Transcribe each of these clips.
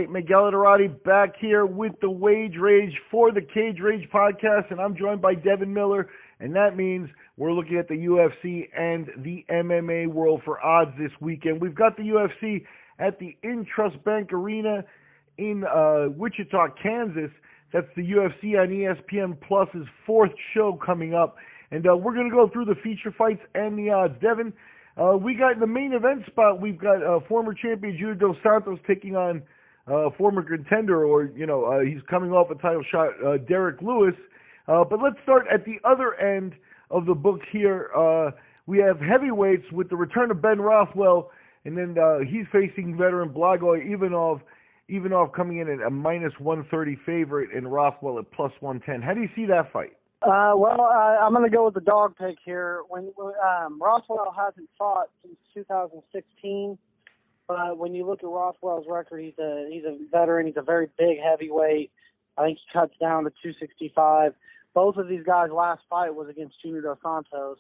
Welterweight. Miguel Iturrate back here with the Wage Rage for the Cage Rage podcast, and I'm joined by Devin Miller, and that means we're looking at the UFC and the MMA world for odds this weekend. We've got the UFC at the INTRUST Bank Arena in Wichita, Kansas. That's the UFC on ESPN Plus's fourth show coming up, and we're going to go through the feature fights and the odds. Devin, we got in the main event spot, we've got former champion Judo Santos taking on former contender, or, he's coming off a title shot, Derrick Lewis. But let's start at the other end of the book here. We have heavyweights with the return of Ben Rothwell, and then he's facing veteran Blagoy Ivanov. Ivanov coming in at a minus 130 favorite, and Rothwell at plus 110. How do you see that fight? I'm going to go with the dog pick here. When Rothwell hasn't fought since 2016, but when you look at Rothwell's record, he's a veteran. He's a very big heavyweight. I think he cuts down to 265. Both of these guys' last fight was against Junior Dos Santos.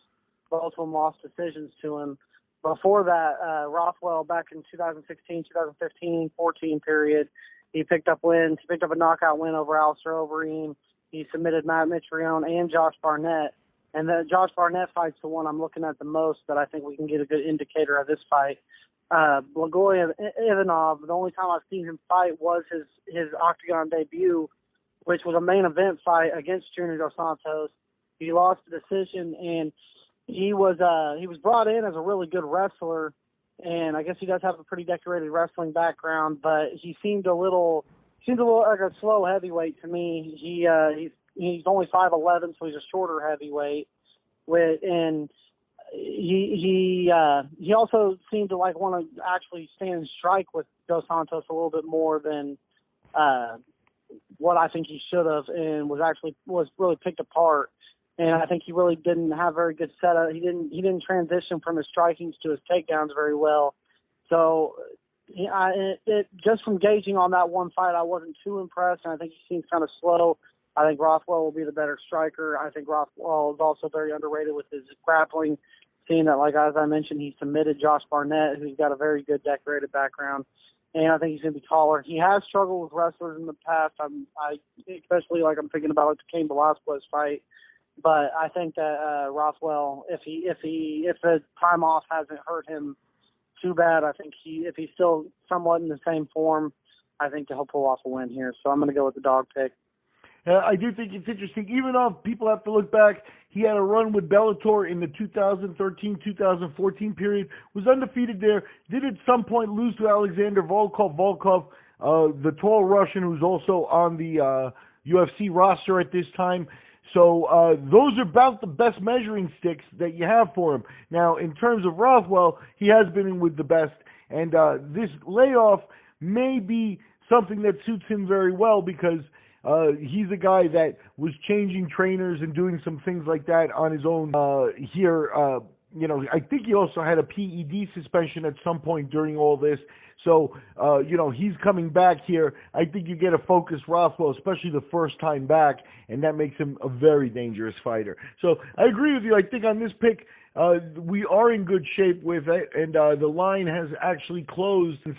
Both of them lost decisions to him. Before that, Rothwell, back in 2016, 2015, 14 period, he picked up wins. He picked up a knockout win over Alistair Overeem. He submitted Matt Mitrione and Josh Barnett. And the Josh Barnett fight's the one I'm looking at the most that I think we can get a good indicator of this fight. Blagoy Ivanov, the only time I've seen him fight was his octagon debut, which was a main event fight against Junior Dos Santos. He lost the decision, and he was brought in as a really good wrestler, and I guess he does have a pretty decorated wrestling background, but he seemed a little like a slow heavyweight to me. He's only 5'11", so he's a shorter heavyweight. And he also seemed to want to actually stand and strike with Dos Santos a little bit more than what I think he should have, and was really picked apart. And I think he really didn't have very good setup. He didn't transition from his strikings to his takedowns very well. So just from gauging on that one fight, I wasn't too impressed, and I think he seems kind of slow. I think Rothwell will be the better striker. I think Rothwell is also very underrated with his grappling, seeing that, as I mentioned, he submitted Josh Barnett, who's got a very good decorated background, and I think he's going to be taller. He has struggled with wrestlers in the past. Especially I'm thinking about the Cain Velasquez fight. But I think that Rothwell, if the time off hasn't hurt him too bad, I think if he's still somewhat in the same form, I think he'll pull off a win here. So I'm going to go with the dog pick. I do think it's interesting. Even though people have to look back, he had a run with Bellator in the 2013-2014 period, was undefeated there, did at some point lose to Alexander Volkov, the tall Russian who's also on the UFC roster at this time. So those are about the best measuring sticks that you have for him. Now, in terms of Rothwell, he has been in with the best, and this layoff may be something that suits him very well because he's a guy that was changing trainers and doing some things like that on his own here. I think he also had a PED suspension at some point during all this. So, he's coming back here. I think you get a focused Rothwell, especially the first time back, and that makes him a very dangerous fighter. So I agree with you. I think on this pick, we are in good shape with it, and the line has actually closed since,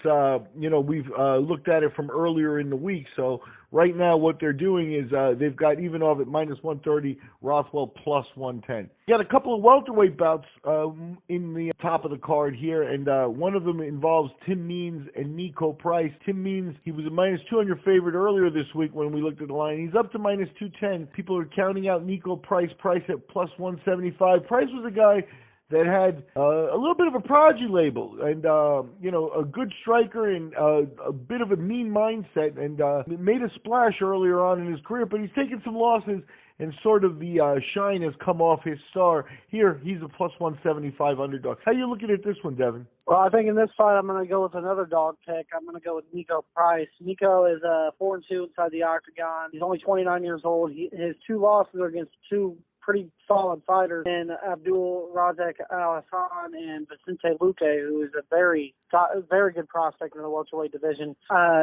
we've looked at it from earlier in the week. So right now what they're doing is they've got Ivanov at minus 130, Rothwell plus 110. You got a couple of welterweight bouts in the top of the card here, and one of them involves Tim Means and Niko Price. Tim Means, he was a minus 200 favorite earlier this week when we looked at the line. He's up to minus 210. People are counting out Niko Price at plus 175. Price was a guy that had a little bit of a prodigy label and, a good striker and a bit of a mean mindset, and made a splash earlier on in his career, but he's taken some losses and sort of the shine has come off his star. Here, he's a plus 175 underdog. How are you looking at this one, Devin? Well, I think in this fight I'm going to go with another dog pick. I'm going to go with Niko Price. Niko is 4-2 inside the octagon. He's only 29 years old. His two losses are against two pretty solid fighters, and Abdul Razak Al Hassan and Vicente Luque, who is a very good prospect in the welterweight division.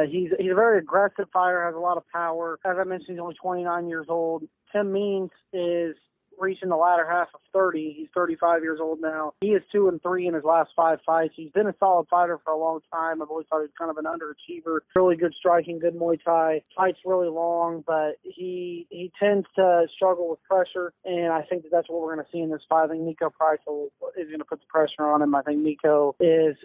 He's a very aggressive fighter, has a lot of power. As I mentioned, he's only 29 years old. Tim Means is reaching the latter half of 30. He's 35 years old now. He is 2-3 in his last 5 fights. He's been a solid fighter for a long time. I've always thought he was kind of an underachiever. Really good striking, good Muay Thai. Fights really long, but he tends to struggle with pressure, and I think that's what we're going to see in this fight. I think Niko Price is going to put the pressure on him. I think Nico is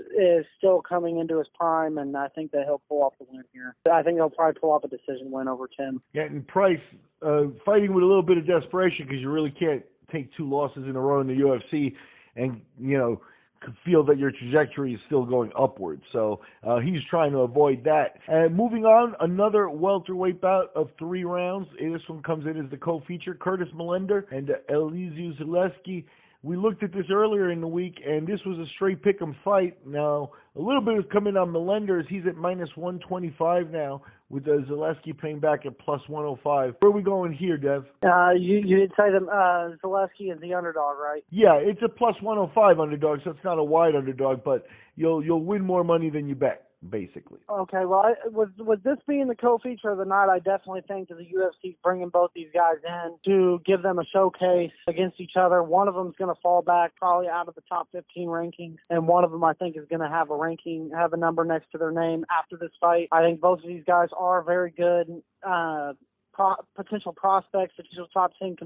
still coming into his prime, and I think that he'll pull off the win here. I think he'll probably pull off a decision win over Tim. Yeah, and Price fighting with a little bit of desperation because you really can't take 2 losses in a row in the UFC and, feel that your trajectory is still going upwards. So he's trying to avoid that. And moving on, another welterweight bout of 3 rounds. This one comes in as the co-feature, Curtis Millender and Elizeu Zaleski. We looked at this earlier in the week, and this was a straight pick'em fight. Now, a little bit has come in on Millender. He's at -125 now, with Zaleski paying back at +105. Where are we going here, Dev? You did say that Zaleski is the underdog, right? Yeah, it's a +105 underdog, so it's not a wide underdog, but you'll win more money than you bet, basically. Okay, well, with this being the co-feature of the night, I definitely think that the UFC is bringing both these guys in to give them a showcase against each other. One of them is going to fall back probably out of the top 15 rankings, and one of them I think is going to have a number next to their name after this fight. I think both of these guys are very good potential prospects, potential top 10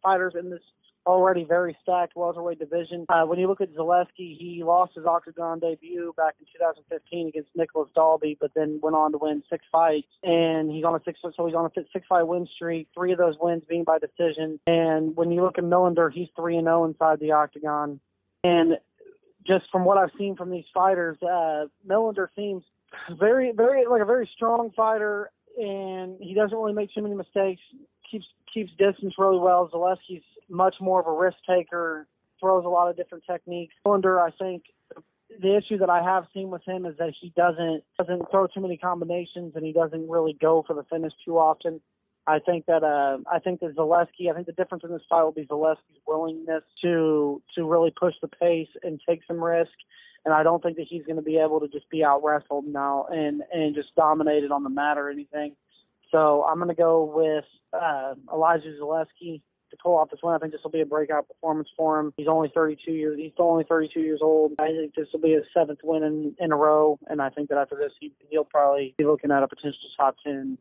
fighters in this already very stacked welterweight division. When you look at Zaleski, he lost his octagon debut back in 2015 against Nicholas Dalby, but then went on to win 6 fights, and he's on a 6-fight win streak. 3 of those wins being by decision. And when you look at Millender, he's 3-0 inside the octagon. And just from what I've seen from these fighters, Millender seems very, very like a very strong fighter, and he doesn't really make too many mistakes. Keeps distance really well. Zaleski's much more of a risk taker, throws a lot of different techniques. Millender, I think the issue that I have seen with him is that he doesn't throw too many combinations, and he doesn't really go for the finish too often. I think that Zaleski, I think the difference in this fight will be Zaleski's willingness to really push the pace and take some risk. And I don't think that he's going to be able to just be out wrestled now and just dominated on the mat or anything. So I'm going to go with Elizeu Zaleski to pull off this win. I think this will be a breakout performance for him. He's only 32 years old. I think this will be his 7th win in a row, and I think that after this, he'll probably be looking at a potential top 10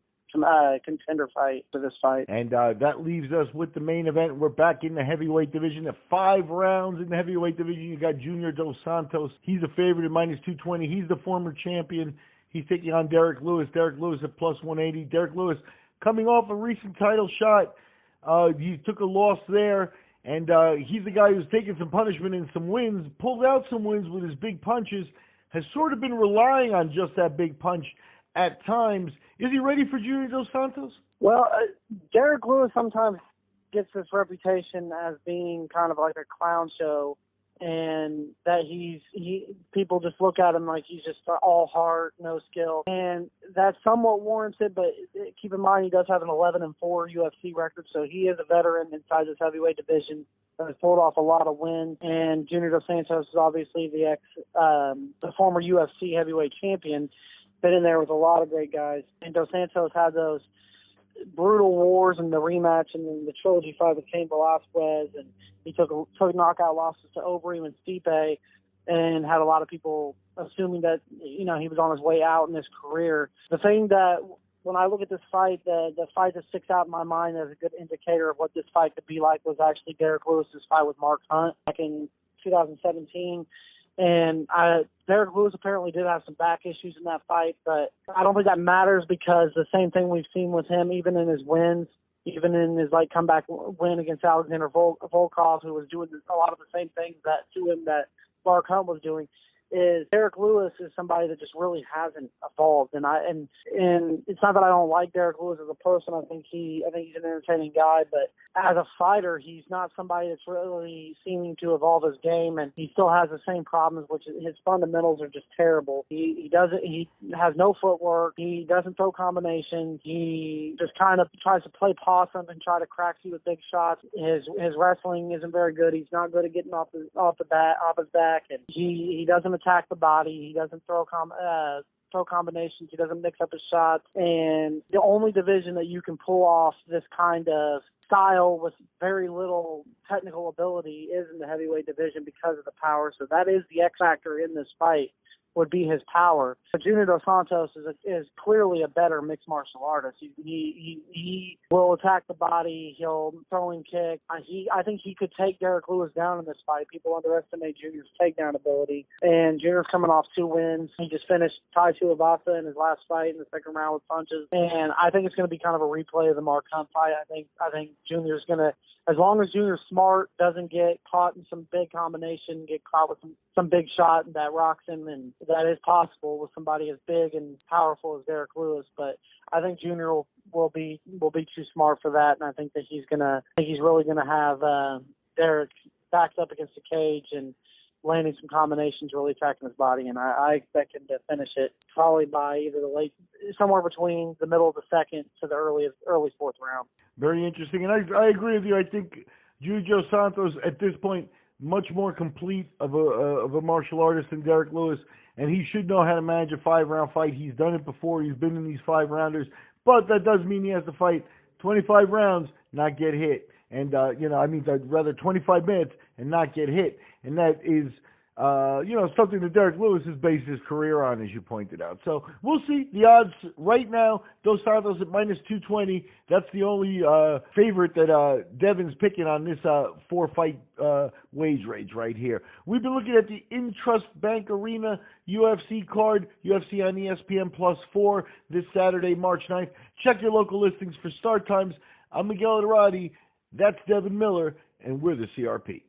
contender fight for this fight. And that leaves us with the main event. We're back in the heavyweight division. The 5 rounds in the heavyweight division. You got Junior Dos Santos. He's a favorite at -220. He's the former champion. He's taking on Derrick Lewis. Derrick Lewis at +180. Derrick Lewis coming off a recent title shot. He took a loss there, and he's the guy who's taken some punishment and some wins, pulled out some wins with his big punches, has sort of been relying on just that big punch at times. Is he ready for Junior Dos Santos? Well, Derrick Lewis sometimes gets this reputation as being kind of like a clown show, and that people just look at him like he's just all heart, no skill. And that's somewhat warranted, but keep in mind he does have an 11-4 UFC record, so he is a veteran inside this heavyweight division that has pulled off a lot of wins. And Junior Dos Santos is obviously the former UFC heavyweight champion, been in there with a lot of great guys. And Dos Santos had those brutal wars in the rematch and then the trilogy fight with Cain Velasquez, and he took knockout losses to Overeem and Stipe, and had a lot of people assuming that he was on his way out in his career. The thing that when I look at this fight, the fight that sticks out in my mind as a good indicator of what this fight could be like was actually Derrick Lewis's fight with Mark Hunt back in 2017. And Derrick Lewis apparently did have some back issues in that fight, but I don't think that matters because the same thing we've seen with him, even in his wins, even in his comeback win against Alexander Volkov, who was doing a lot of the same things that Mark Hunt was doing, is Derrick Lewis is somebody that just really hasn't evolved. And it's not that I don't like Derrick Lewis as a person. I think he's an entertaining guy, but as a fighter, he's not somebody that's really seeming to evolve his game, and he still has the same problems, which is his fundamentals are just terrible. He has no footwork. He doesn't throw combinations. He just kind of tries to play possum and try to crack you with big shots. His wrestling isn't very good. He's not good at getting off his back, and he doesn't attack the body. He doesn't throw throw combinations. He doesn't mix up his shots. And the only division that you can pull off this kind of style with very little technical ability is in the heavyweight division because of the power. So that is the X factor in this fight, would be his power. But Junior Dos Santos is clearly a better mixed martial artist. He will attack the body. He'll throw and kick. I think he could take Derrick Lewis down in this fight. People underestimate Junior's takedown ability. And Junior's coming off 2 wins. He just finished Tai Tuivasa in his last fight in the second round with punches. And I think it's going to be kind of a replay of the Mark Hunt fight. I think Junior's going to, as long as Junior's smart, doesn't get caught in some big combination, get caught with some big shot that rocks him, and that is possible with somebody as big and powerful as Derrick Lewis. But I think Junior will be too smart for that, and I think that he's really gonna have Derrick backed up against the cage and landing some combinations, really attacking his body, and I expect him to finish it probably by either somewhere between the middle of the second to the early fourth round. Very interesting, and I agree with you. I think Junior Dos Santos at this point much more complete of a martial artist than Derrick Lewis, and he should know how to manage a 5-round fight. He's done it before. He's been in these 5-rounders, but that does mean he has to fight 25 rounds, not get hit. And, I'd rather 25 minutes and not get hit. And that is, something that Derrick Lewis has based his career on, as you pointed out. So we'll see. The odds right now, Dos Santos at -220. That's the only favorite that Devin's picking on this 4-fight wage range right here. We've been looking at the INTRUST Bank Arena UFC card, UFC on ESPN +4 this Saturday, March 9th. Check your local listings for start times. I'm Miguel Iturrate. That's Devin Miller, and we're the CRP.